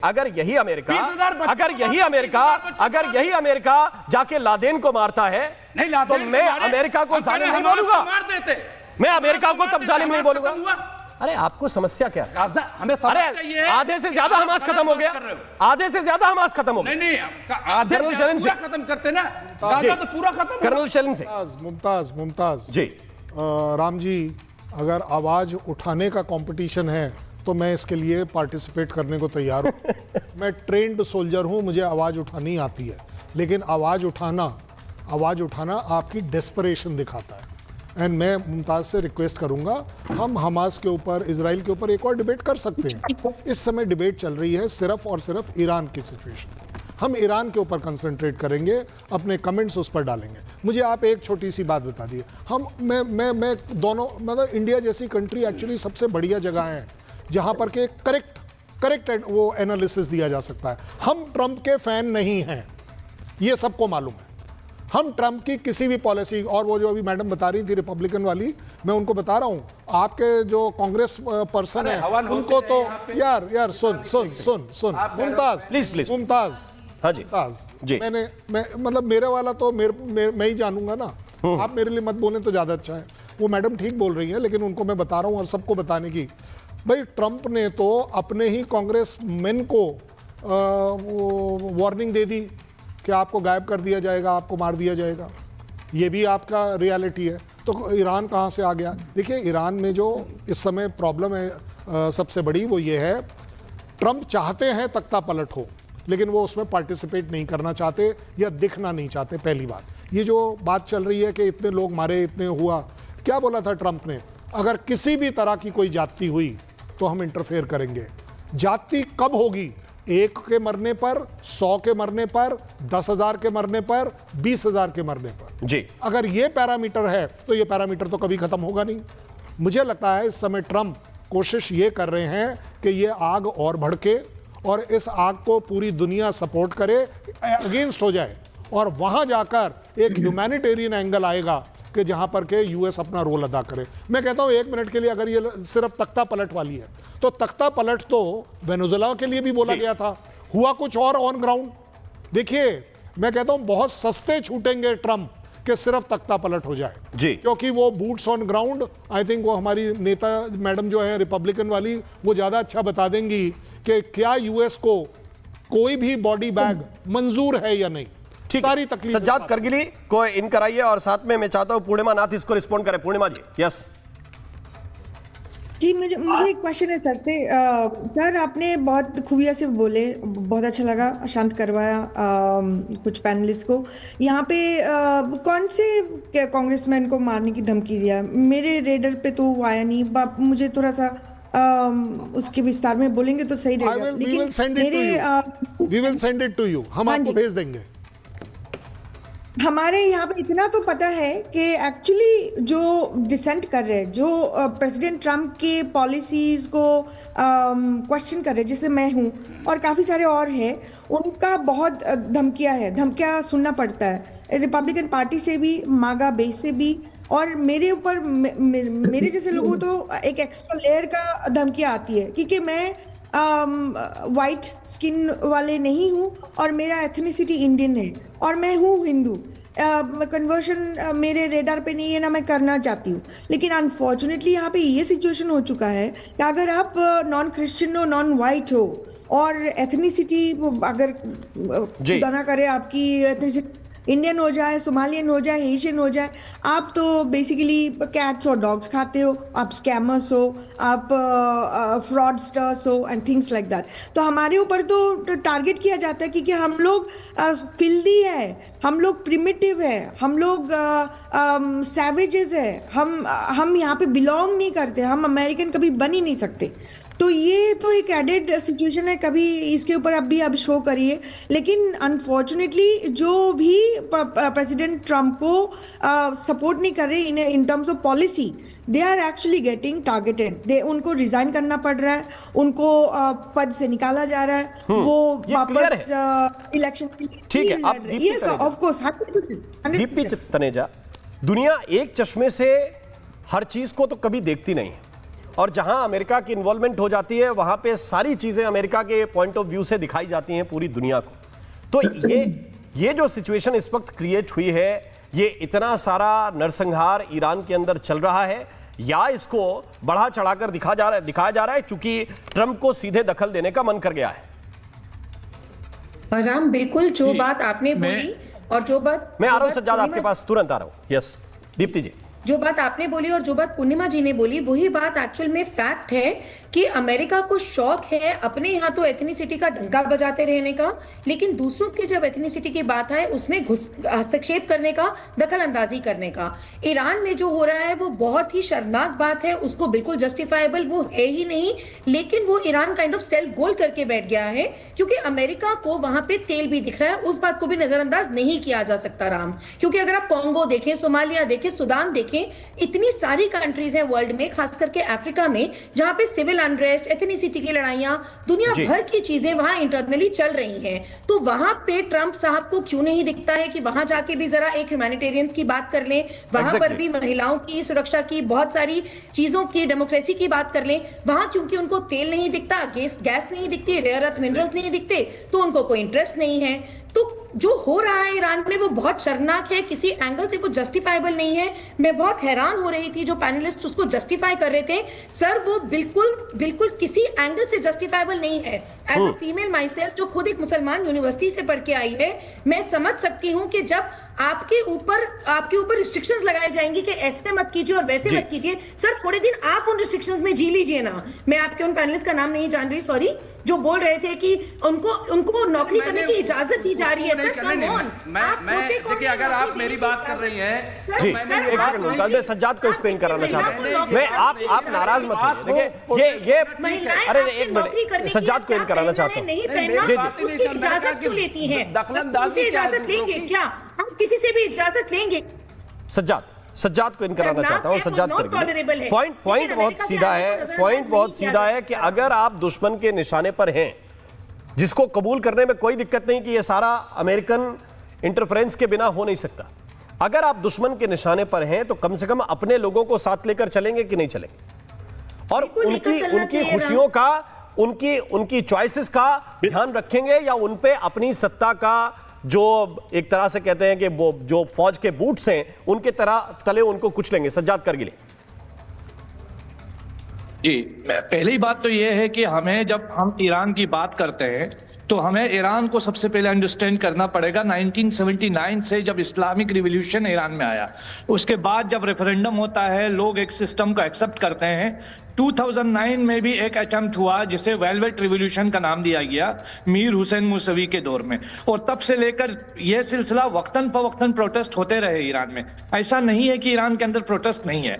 अगर यही अमेरिका जाके लादेन को मारता है तो मैं अमेरिका को जालिम नहीं बोलूंगा। मैं अमेरिका को तब जालिम नहीं बोलूंगा। अरे आपको समस्या क्या है? हमें अरे आधे से ज्यादा हमास खत्म हो गया। आधे से ज्यादा हमास खत्म हो गया। नहीं आधे पूरा खत्म करते ना, गाजा तो पूरा खत्म। कर्नल शैलन से मुमताज जी। राम जी, अगर आवाज उठाने का कंपटीशन है तो मैं इसके लिए पार्टिसिपेट करने को तैयार हूं। मैं ट्रेंड सोल्जर हूं, मुझे आवाज उठानी आती है, लेकिन आवाज उठाना आपकी डेस्परेशन दिखाता है। एंड मैं मुमताज से रिक्वेस्ट करूंगा, हम हमास के ऊपर, इजराइल के ऊपर एक और डिबेट कर सकते हैं। इस समय डिबेट चल रही है सिर्फ और सिर्फ ईरान की सिचुएशन। हम ईरान के ऊपर कंसंट्रेट करेंगे, अपने कमेंट्स उस पर डालेंगे। मुझे आप एक छोटी सी बात बता दिए, मैं दोनों, मतलब इंडिया जैसी कंट्री एक्चुअली सबसे बढ़िया जगह है जहां पर के करेक्ट वो एनालिसिस दिया जा सकता है। हम ट्रंप के फैन नहीं हैं, ये सबको मालूम है। हम ट्रंप की किसी भी पॉलिसी, और वो जो अभी मैडम बता रही थी रिपब्लिकन वाली, मैं उनको बता रहा हूं, आपके जो कांग्रेस पर्सन है उनको तो यार सुन मुमताज हाँ जी जी। मैं मतलब मेरे वाला तो मैं ही जानूंगा ना, आप मेरे लिए मत बोलें तो ज्यादा अच्छा है। वो मैडम ठीक बोल रही है, लेकिन उनको मैं बता रहा हूं और सबको बताने की, भाई ट्रंप ने तो अपने ही कांग्रेस मैन को वार्निंग दे दी कि आपको गायब कर दिया जाएगा, आपको मार दिया जाएगा। ये भी आपका रियलिटी है। तो ईरान कहाँ से आ गया? देखिए, ईरान में जो इस समय प्रॉब्लम है सबसे बड़ी, वो ये है, ट्रंप चाहते हैं तख्ता पलट हो, लेकिन वो उसमें पार्टिसिपेट नहीं करना चाहते या दिखना नहीं चाहते। पहली बात ये जो बात चल रही है कि इतने लोग मारे, इतने हुआ, क्या बोला था ट्रंप ने? अगर किसी भी तरह की कोई जाति हुई तो हम इंटरफेयर करेंगे। जाति कब होगी? 1 के मरने पर, 100 के मरने पर, 10,000 के मरने पर, 20,000 के मरने पर जी। अगर ये पैरामीटर है तो ये पैरामीटर तो कभी खत्म होगा नहीं। मुझे लगता है इस समय ट्रंप कोशिश ये कर रहे हैं कि ये आग और भड़के और इस आग को पूरी दुनिया सपोर्ट करे, अगेंस्ट हो जाए, और वहां जाकर एक ह्यूमैनिटेरियन एंगल आएगा कि जहां पर के यूएस अपना रोल अदा करे। मैं कहता हूं 1 मिनट के लिए, अगर ये सिर्फ तख्ता पलट वाली है तो तख्ता पलट तो वेनेजुएला के लिए भी बोला गया था, हुआ कुछ और ऑन ग्राउंड। देखिए, मैं कहता हूं बहुत सस्ते छूटेंगे ट्रंप कि सिर्फ तख्ता पलट हो जाए जी, क्योंकि वो boots on ground, I think वो हमारी नेता मैडम जो है रिपब्लिकन वाली, वो ज्यादा अच्छा बता देंगी कि क्या यूएस को कोई भी बॉडी बैग मंजूर है या नहीं। सारी तकलीफ सज्जाद करगिली को इन कराइए, और साथ में मैं चाहता हूं पूर्णिमा नाथ इसको रिस्पॉन्ड करें। पूर्णिमा जी। यस जी, मुझे एक क्वेश्चन है सर से। सर, आपने बहुत खूबिया से बोले, बहुत अच्छा लगा, शांत करवाया कुछ पैनलिस्ट को। यहाँ पे कौन से कांग्रेसमैन को मारने की धमकी दिया? मेरे रेडर पे तो वो आया नहीं। मुझे थोड़ा सा उसके विस्तार में बोलेंगे तो सही रहेगा। लेकिन we will send it to you, हम आपको भेज देंगे। हमारे यहाँ पे इतना तो पता है कि एक्चुअली जो डिसेंट कर रहे हैं, जो प्रेसिडेंट ट्रम्प के पॉलिसीज को क्वेश्चन कर रहे हैं, जैसे मैं हूँ और काफ़ी सारे और हैं, उनका बहुत धमकियाँ सुनना पड़ता है, रिपब्लिकन पार्टी से भी, मागा बेस से भी, और मेरे ऊपर मेरे जैसे लोगों तो एक एक्स्ट्रा लेयर का धमकियाँ आती है, क्योंकि मैं वाइट स्किन वाले नहीं हूँ और मेरा एथनिसिटी इंडियन है और मैं हूँ हिंदू। कन्वर्शन मेरे रेडार पे नहीं है, ना मैं करना चाहती हूँ। लेकिन अनफॉर्चुनेटली यहाँ पे ये सिचुएशन हो चुका है कि अगर आप नॉन क्रिश्चियन हो, नॉन वाइट हो, और एथनिसिटी अगर खुदा ना करे आपकी एथनिसिटी इंडियन हो जाए, सोमालियन हो जाए, एशियन हो जाए, आप तो बेसिकली कैट्स और डॉग्स खाते हो, आप स्कैमर्स हो, आप फ्रॉडस्टर्स हो एंड थिंग्स लाइक दैट। तो हमारे ऊपर तो टारगेट किया जाता है क्योंकि हम लोग फिल्दी है, हम लोग प्रिमिटिव है, हम लोग सैवेजेस है, हम यहाँ पे बिलोंग नहीं करते, हम अमेरिकन कभी बन ही नहीं सकते। तो ये तो एक एडेड सिचुएशन है, कभी इसके ऊपर अब शो करिए। लेकिन अनफॉर्चुनेटली जो भी प्रेसिडेंट ट्रम्प को सपोर्ट नहीं कर रहे in terms of policy, they are actually getting targeted. उनको रिजाइन करना पड़ रहा है, उनको पद से निकाला जा रहा है, वो वापस इलेक्शन के लिए। ठीक है, yes of course 100%। Deepti Taneja, दुनिया एक चश्मे से हर चीज को तो कभी देखती नहीं है, और जहां अमेरिका की इन्वॉल्वमेंट हो जाती है वहां पे सारी चीजें अमेरिका के पॉइंट ऑफ व्यू से दिखाई जाती हैं पूरी दुनिया को। तो ये जो सिचुएशन इस वक्त क्रिएट हुई है, ये इतना सारा नरसंहार ईरान के अंदर चल रहा है, या इसको बढ़ा चढ़ाकर दिखाया जा रहा है क्योंकि ट्रंप को सीधे दखल देने का मन कर गया है? राम, बिल्कुल जो बात आपने बोली और जो बात मैं आ रहा हूं सज्जाद, आपके पास तुरंत आ रहा हूं। यस दीप्ति जी, जो बात आपने बोली और जो बात पूर्णिमा जी ने बोली, वही बात एक्चुअल में फैक्ट है कि अमेरिका को शौक है अपने यहाँ तो एथनिसिटी का डंका बजाते रहने का, लेकिन दूसरों की जब एथनिसिटी की बात आए उसमें हस्तक्षेप करने का, दखल अंदाजी करने का। ईरान में जो हो रहा है वो बहुत ही शर्मनाक बात है, उसको बिल्कुल जस्टिफाइबल वो है ही नहीं, लेकिन वो Iran kind of self goal करके बैठ गया है क्योंकि अमेरिका को वहां पे तेल भी दिख रहा है। उस बात को भी नजरअंदाज नहीं किया जा सकता राम, क्योंकि अगर आप कोंगो देखें, सोमालिया देखें, सुदान देखें, इतनी सारी कंट्रीज हैं वर्ल्ड में, खास करके अफ्रीका में, जहां पे सिविल अनरेस्ट, एथनिसिटी की लड़ाइयां, दुनिया भर की चीजें वहां इंटरनली चल रही हैं। तो वहां पे ट्रंप साहब को क्यों नहीं दिखता है कि वहां जाके भी जरा एक ह्यूमैनिटेरियंस की बात कर लें, वहां पर भी महिलाओं की सुरक्षा की, बहुत सारी चीजों की, डेमोक्रेसी की बात कर लें। वहां क्योंकि उनको तेल नहीं दिखता, गैस नहीं दिखती, रेयर अर्थ मिनरल्स नहीं दिखते, तो उनको कोई इंटरेस्ट नहीं है। तो जो हो रहा है ईरान में वो बहुत शर्मनाक है, किसी एंगल से वो जस्टिफाइबल नहीं है। मैं बहुत हैरान हो रही थी जो पैनलिस्ट उसको जस्टिफाई कर रहे थे, सर वो बिल्कुल किसी एंगल से जस्टिफाइबल नहीं है। As a female myself, जो खुद एक मुसलमान यूनिवर्सिटी से पढ़ के आई है, मैं समझ सकती हूँ कि जब आपके ऊपर रिस्ट्रिक्शंस लगाई जाएंगी कि ऐसे मत कीजिए और वैसे मत कीजिए, सर थोड़े दिन आप उन रिस्ट्रिक्शंस में जी लीजिए ना। मैं आपके उन पैनलिस्ट का नाम नहीं जान रही, सॉरी, जो बोल रहे थे कि उनको नौकरी करने की इजाजत दी जा रही है। सर कम ऑन, देखिए अगर आप मेरी बात कर रही हैं, जी एक सेकंड, मैं सज्जाद को एक्सप्लेन कराना चाहता हूं। मैं आप नाराज मत होइए। देखिए ये अरे एक मिनट, सज्जाद को इन कराना चाहता हूं। नहीं पहनना, उसकी इजाजत क्यों लेती हैं? उनसे इजाजत लेंगे क्या? हम किसी से भी इजाजत लेंगे? सज्जाद को इन कराना चाहता हूं। सज्जाद करेंगे। पॉइंट बहुत सीधा है, पॉइंट बहुत सीधा है कि अगर आप दुश्मन के निशाने पर हैं, जिसको कबूल करने में कोई दिक्कत नहीं कि यह सारा अमेरिकन इंटरफेरेंस के बिना हो नहीं सकता, अगर आप दुश्मन के निशाने पर हैं तो कम से कम अपने लोगों को साथ लेकर चलेंगे कि नहीं चलेंगे, और उनकी खुशियों का, उनकी चॉइसेस का ध्यान रखेंगे, या उन पे अपनी सत्ता का जो एक तरह से कहते हैं कि वो जो फौज के बूट्स हैं उनके तरह तले उनको कुचलेंगे? सज्जाद करगिल जी, पहली बात तो यह है कि हमें, जब हम ईरान की बात करते हैं तो हमें ईरान को सबसे पहले अंडरस्टैंड करना पड़ेगा। 1979 से जब इस्लामिक रिवॉल्यूशन ईरान में आया, उसके बाद जब रेफरेंडम होता है, लोग एक सिस्टम को एक्सेप्ट करते हैं। 2009 में भी एक अटेम्प्ट हुआ जिसे वेलवेट रिवॉल्यूशन का नाम दिया गया मीर हुसैन मूसवी के दौर में, और तब से लेकर यह सिलसिला वक्तन फवक्तन प्रोटेस्ट होते रहे ईरान में। ऐसा नहीं है कि ईरान के अंदर प्रोटेस्ट नहीं है।